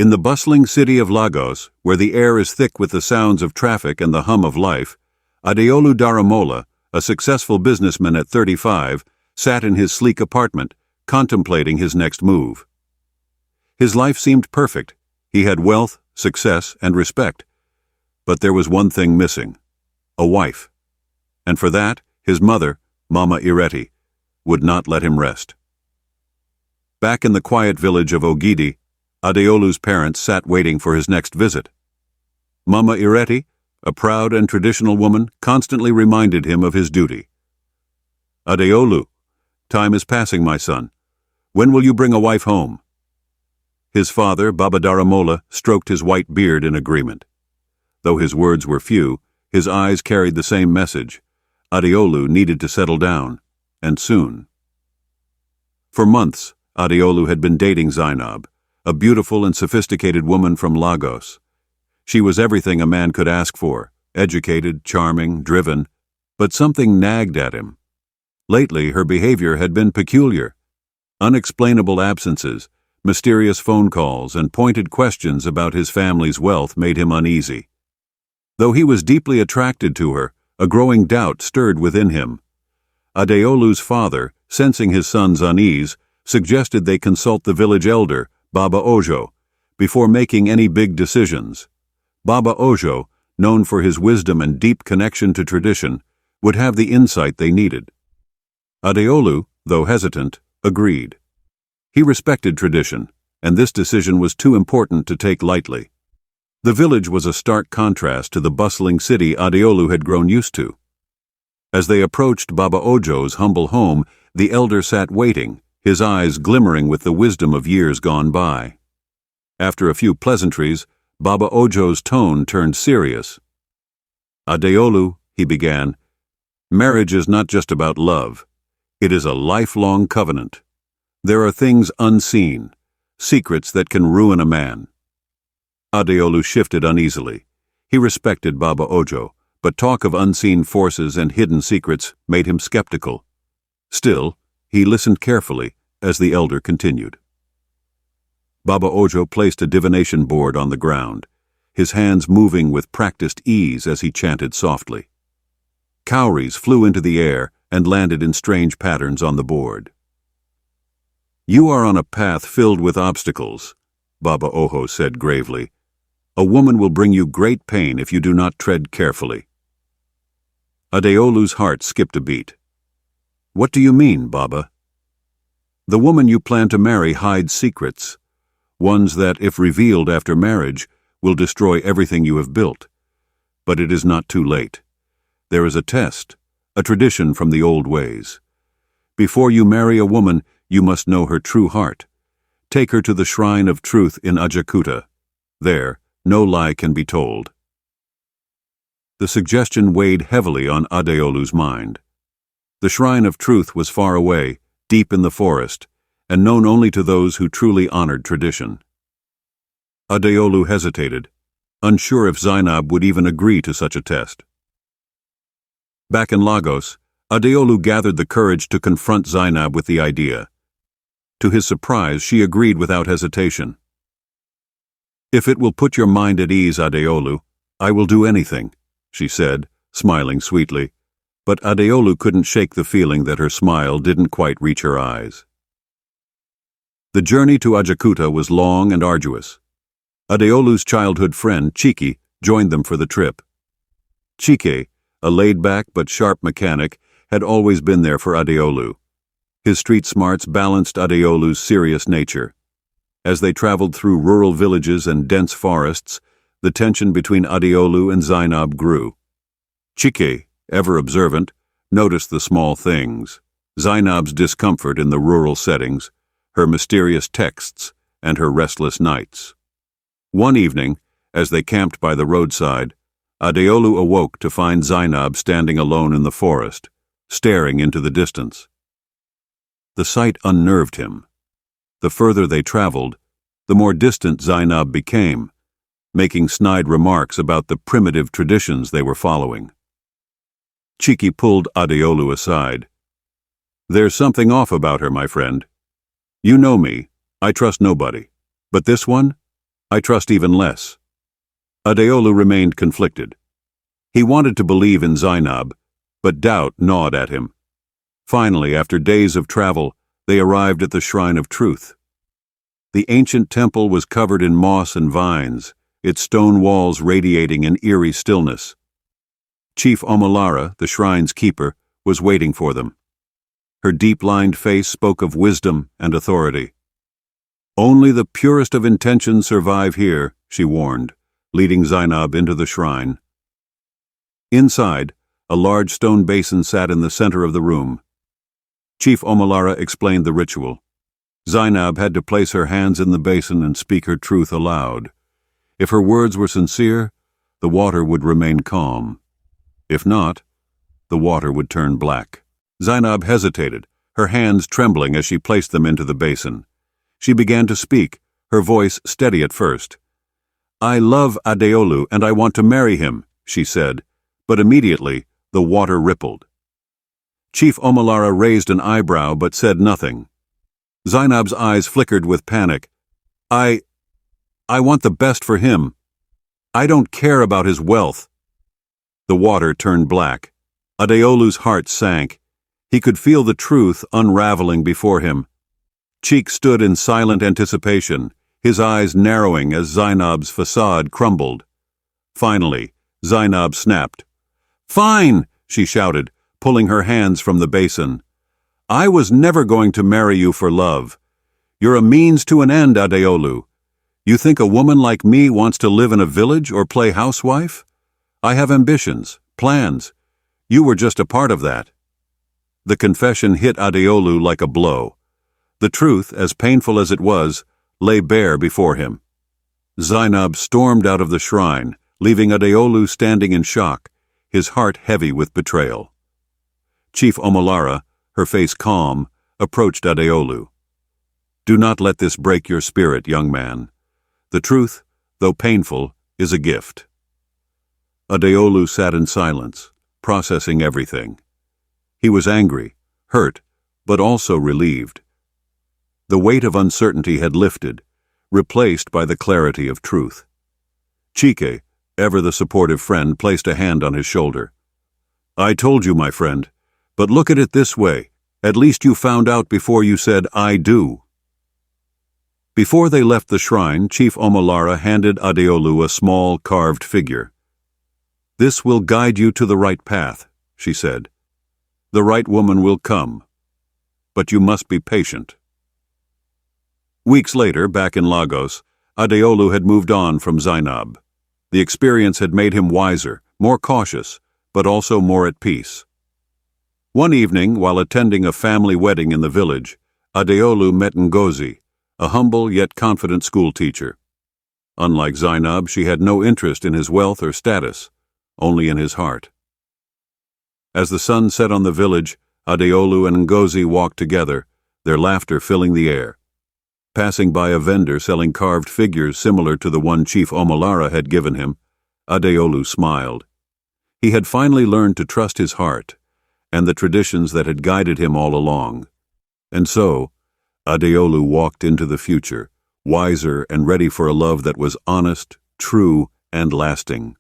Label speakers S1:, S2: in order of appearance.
S1: In the bustling city of Lagos, where the air is thick with the sounds of traffic and the hum of life, Adeolu Daramola, a successful businessman at 35, sat in his sleek apartment, contemplating his next move. His life seemed perfect. He had wealth, success, and respect. But there was one thing missing: a wife. And for that, his mother, Mama Ireti, would not let him rest. Back in the quiet village of Ogidi, Adeolu's parents sat waiting for his next visit. Mama Ireti, a proud and traditional woman, constantly reminded him of his duty. "Adeolu, time is passing, my son. When will you bring a wife home?" His father, Baba Daramola, stroked his white beard in agreement. Though his words were few, his eyes carried the same message. Adeolu needed to settle down, and soon. For months, Adeolu had been dating Zainab, a beautiful and sophisticated woman from Lagos. She was everything a man could ask for: educated, charming, driven, but something nagged at him. Lately, her behavior had been peculiar. Unexplainable absences, mysterious phone calls, and pointed questions about his family's wealth made him uneasy. Though he was deeply attracted to her, a growing doubt stirred within him. Adeolu's father, sensing his son's unease, suggested they consult the village elder, Baba Ojo, before making any big decisions. Baba Ojo, known for his wisdom and deep connection to tradition, would have the insight they needed. Adeolu, though hesitant, agreed. He respected tradition, and this decision was too important to take lightly. The village was a stark contrast to the bustling city Adeolu had grown used to. As they approached Baba Ojo's humble home, the elder sat waiting, his eyes glimmering with the wisdom of years gone by. After a few pleasantries, Baba Ojo's tone turned serious. "Adeolu," he began, "marriage is not just about love. It is a lifelong covenant. There are things unseen, secrets that can ruin a man." Adeolu shifted uneasily. He respected Baba Ojo, but talk of unseen forces and hidden secrets made him skeptical. Still, he listened carefully as the elder continued. Baba Ojo placed a divination board on the ground, his hands moving with practiced ease as he chanted softly. Cowries flew into the air and landed in strange patterns on the board. "You are on a path filled with obstacles," Baba Ojo said gravely. "A woman will bring you great pain if you do not tread carefully." Adeolu's heart skipped a beat. "What do you mean, Baba?" "The woman you plan to marry hides secrets, ones that, if revealed after marriage, will destroy everything you have built. But it is not too late. There is a test, a tradition from the old ways. Before you marry a woman, you must know her true heart. Take her to the shrine of truth in Ajaokuta. There, no lie can be told." The suggestion weighed heavily on Adeolu's mind. The shrine of truth was far away, deep in the forest, and known only to those who truly honored tradition. Adeolu hesitated, unsure if Zainab would even agree to such a test. Back in Lagos, Adeolu gathered the courage to confront Zainab with the idea. To his surprise, she agreed without hesitation. "If it will put your mind at ease, Adeolu, I will do anything," she said, smiling sweetly. But Adeolu couldn't shake the feeling that her smile didn't quite reach her eyes. The journey to Ajaokuta was long and arduous. Adeolu's childhood friend, Chike, joined them for the trip. Chike, a laid-back but sharp mechanic, had always been there for Adeolu. His street smarts balanced Adeolu's serious nature. As they traveled through rural villages and dense forests, the tension between Adeolu and Zainab grew. Chike, ever observant, noticed the small things: Zainab's discomfort in the rural settings, her mysterious texts, and her restless nights. One evening, as they camped by the roadside, Adeolu awoke to find Zainab standing alone in the forest, staring into the distance. The sight unnerved him. The further they traveled, the more distant Zainab became, making snide remarks about the primitive traditions they were following. Chike pulled Adeolu aside. "There's something off about her, my friend. You know me, I trust nobody. But this one? I trust even less. Adeolu remained conflicted. He wanted to believe in Zainab, but doubt gnawed at him. Finally, after days of travel, they arrived at the Shrine of Truth. The ancient temple was covered in moss and vines, its stone walls radiating an eerie stillness. Chief Omolara, the shrine's keeper, was waiting for them. Her deep-lined face spoke of wisdom and authority. "Only the purest of intentions survive here," she warned, leading Zainab into the shrine. Inside, a large stone basin sat in the center of the room. Chief Omolara explained the ritual. Zainab had to place her hands in the basin and speak her truth aloud. If her words were sincere, the water would remain calm. If not, the water would turn black. Zainab hesitated, her hands trembling as she placed them into the basin. She began to speak, her voice steady at first. "I love Adeolu and I want to marry him," she said, but immediately the water rippled. Chief Omolara raised an eyebrow but said nothing. Zainab's eyes flickered with panic. I want the best for him. I don't care about his wealth." The water turned black. Adeolu's heart sank. He could feel the truth unraveling before him. Cheek stood in silent anticipation, his eyes narrowing as Zainab's facade crumbled. Finally, Zainab snapped. "Fine!" she shouted, pulling her hands from the basin. "I was never going to marry you for love. You're a means to an end, Adeolu. You think a woman like me wants to live in a village or play housewife? I have ambitions, plans. You were just a part of that." The confession hit Adeolu like a blow. The truth, as painful as it was, lay bare before him. Zainab stormed out of the shrine, leaving Adeolu standing in shock, his heart heavy with betrayal. Chief Omolara, her face calm, approached Adeolu. "Do not let this break your spirit, young man. The truth, though painful, is a gift." Adeolu sat in silence, processing everything. He was angry, hurt, but also relieved. The weight of uncertainty had lifted, replaced by the clarity of truth. Chike, ever the supportive friend, placed a hand on his shoulder. "I told you, my friend, but look at it this way. At least you found out before you said, 'I do.'" Before they left the shrine, Chief Omolara handed Adeolu a small carved figure. "This will guide you to the right path," she said. "The right woman will come, but you must be patient." Weeks later, back in Lagos, Adeolu had moved on from Zainab. The experience had made him wiser, more cautious, but also more at peace. One evening, while attending a family wedding in the village, Adeolu met Ngozi, a humble yet confident schoolteacher. Unlike Zainab, she had no interest in his wealth or status, only in his heart. As the sun set on the village, Adeolu and Ngozi walked together, their laughter filling the air. Passing by a vendor selling carved figures similar to the one Chief Omolara had given him, Adeolu smiled. He had finally learned to trust his heart and the traditions that had guided him all along. And so, Adeolu walked into the future, wiser and ready for a love that was honest, true, and lasting.